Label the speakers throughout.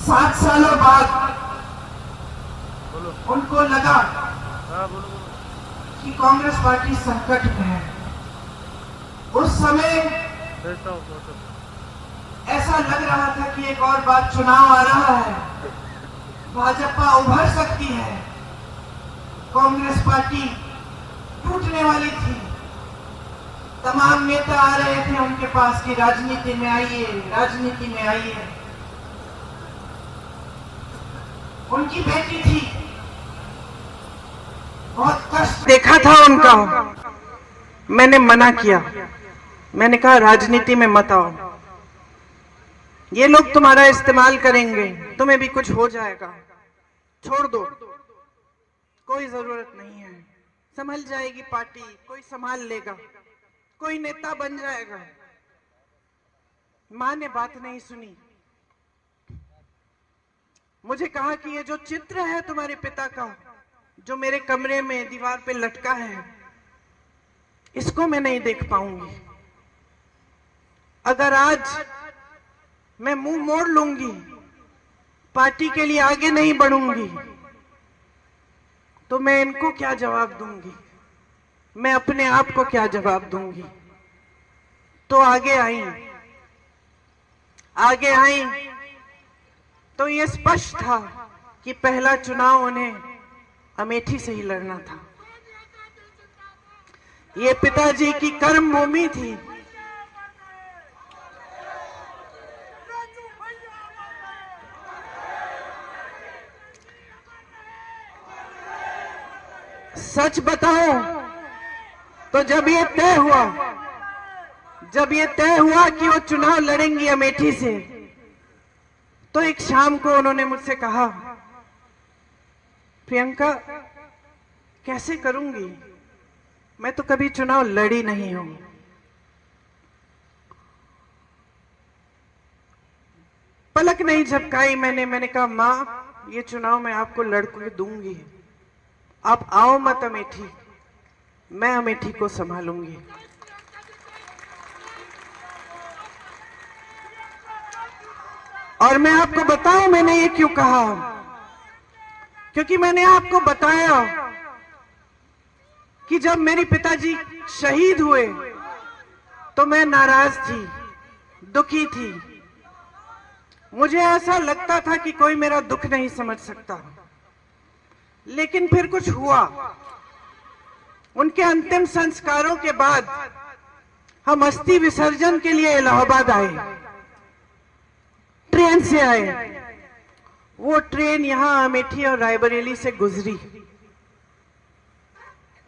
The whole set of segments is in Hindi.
Speaker 1: 7 सालों बाद उनको लगा कि कांग्रेस पार्टी संकट में है। उस समय ऐसा लग रहा था कि एक और बार चुनाव आ रहा है, भाजपा उभर सकती है, कांग्रेस पार्टी टूटने वाली थी। तमाम नेता आ रहे थे उनके पास कि राजनीति में आइए, राजनीति में आइए। उनकी बेटी थी, बहुत कष्ट देखा था उनका। मैंने मना किया, मैंने कहा राजनीति में मत आओ, ये लोग तुम्हारा इस्तेमाल करेंगे, तुम्हें भी कुछ हो जाएगा, छोड़ दो, कोई जरूरत नहीं है, संभल जाएगी पार्टी, कोई संभाल लेगा, कोई नेता बन जाएगा। मां ने बात नहीं सुनी, मुझे कहा कि ये जो चित्र है तुम्हारे पिता का, जो मेरे कमरे में दीवार पे लटका है, इसको मैं नहीं देख पाऊंगी। अगर आज मैं मुंह मोड़ लूंगी, पार्टी के लिए आगे नहीं बढ़ूंगी, तो मैं इनको क्या जवाब दूंगी, मैं अपने आप को क्या जवाब दूंगी। तो आगे आई तो ये स्पष्ट था कि पहला चुनाव उन्हें अमेठी से ही लड़ना था। ये पिताजी की कर्म भूमि थी। सच बताओ तो जब ये तय हुआ कि वो चुनाव लड़ेंगी अमेठी से, तो एक शाम को उन्होंने मुझसे कहा, प्रियंका कैसे करूंगी, मैं तो कभी चुनाव लड़ी नहीं हूं। पलक नहीं झपकाई मैंने कहा मां, ये चुनाव मैं आपको लड़के दूंगी, आप आओ मत अमेठी, मैं अमेठी को संभालूंगी। और मैं आपको बताऊं मैंने ये क्यों कहा, क्योंकि मैंने आपको बताया कि जब मेरे पिताजी शहीद हुए तो मैं नाराज थी, दुखी थी। मुझे ऐसा लगता था कि कोई मेरा दुख नहीं समझ सकता। लेकिन फिर कुछ हुआ। उनके अंतिम संस्कारों के बाद हम अस्थि विसर्जन के लिए इलाहाबाद आए, ट्रेन से आए। वो ट्रेन यहां अमेठी और रायबरेली से गुजरी।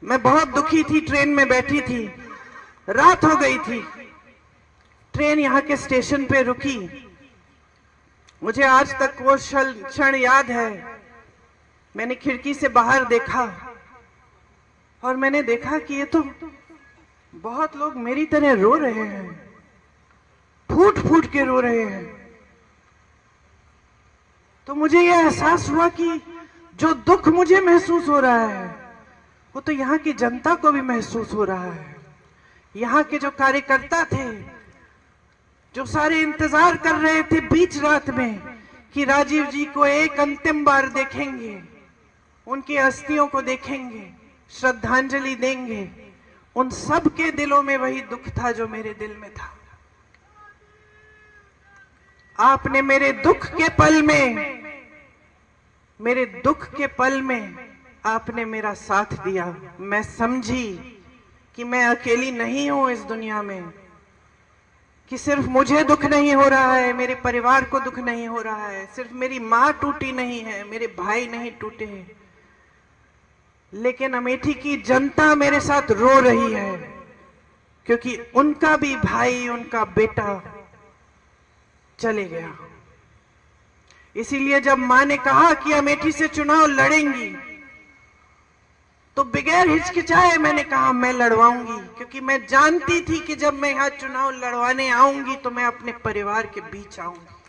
Speaker 1: मैं बहुत दुखी थी, ट्रेन में बैठी थी, रात हो गई थी। ट्रेन यहां के स्टेशन पे रुकी। मुझे आज तक वो क्षण याद है। मैंने खिड़की से बाहर देखा और मैंने देखा कि ये तो बहुत लोग मेरी तरह रो रहे हैं, फूट फूट के रो रहे हैं। तो मुझे यह एहसास हुआ कि जो दुख मुझे महसूस हो रहा है वो तो यहाँ की जनता को भी महसूस हो रहा है। यहाँ के जो कार्यकर्ता थे, जो सारे इंतजार कर रहे थे बीच रात में कि राजीव जी को एक अंतिम बार देखेंगे, उनकी अस्थियों को देखेंगे, श्रद्धांजलि देंगे, उन सब के दिलों में वही दुख था जो मेरे दिल में था। आपने मेरे दुख के पल में आपने मेरा साथ दिया। मैं समझी कि मैं अकेली नहीं हूं इस दुनिया में, कि सिर्फ मुझे दुख नहीं हो रहा है, मेरे परिवार को दुख नहीं हो रहा है, सिर्फ मेरी मां टूटी नहीं है, मेरे भाई नहीं टूटे हैं, लेकिन अमेठी की जनता मेरे साथ रो रही है, क्योंकि उनका भी भाई, उनका बेटा चले गया। इसीलिए जब मां ने कहा कि अमेठी से चुनाव लड़ेंगी, तो बगैर हिचकिचाए मैंने कहा मैं लड़वाऊंगी, क्योंकि मैं जानती थी कि जब मैं यहाँ चुनाव लड़वाने आऊंगी तो मैं अपने परिवार के बीच आऊंगी।